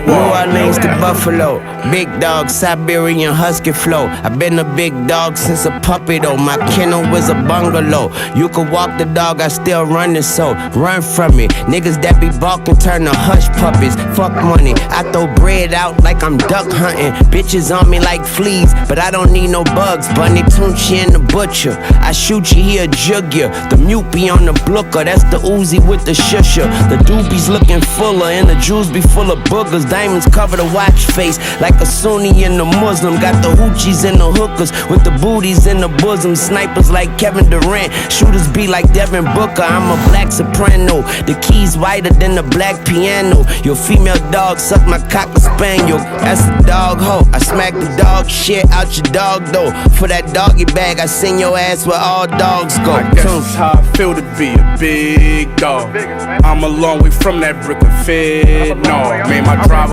New Orleans to Buffalo, big dog, Siberian husky flow. I've been a big dog since a puppy though. My kennel was a bungalow. You could walk the dog, I still run it, so run from me. Niggas that be balking turn to hush puppies. Fuck money, I throw bread out like I'm duck hunting. Bitches on me like fleas, but I don't need no bugs. Bunny Tunchi and the butcher. I shoot you, he'll jug ya. The mute be on the blooker, that's the Uzi with the shusher. The doobies looking fuller, and the jewels be full of boogers. Diamonds cover the watch face like a Sunni and a Muslim. Got the hoochies and the hookers with the booties in the bosom. Snipers like Kevin Durant, shooters be like Devin Booker. I'm a black soprano, the keys whiter than the black piano. Your female dog suck my cocker spaniel, that's the dog hoe. I smack the dog shit out your dog though. For that doggy bag, I send your ass where all dogs go. I guess that's how I feel to be a big dog. I'm a long way from that brick of fed. No, made my drive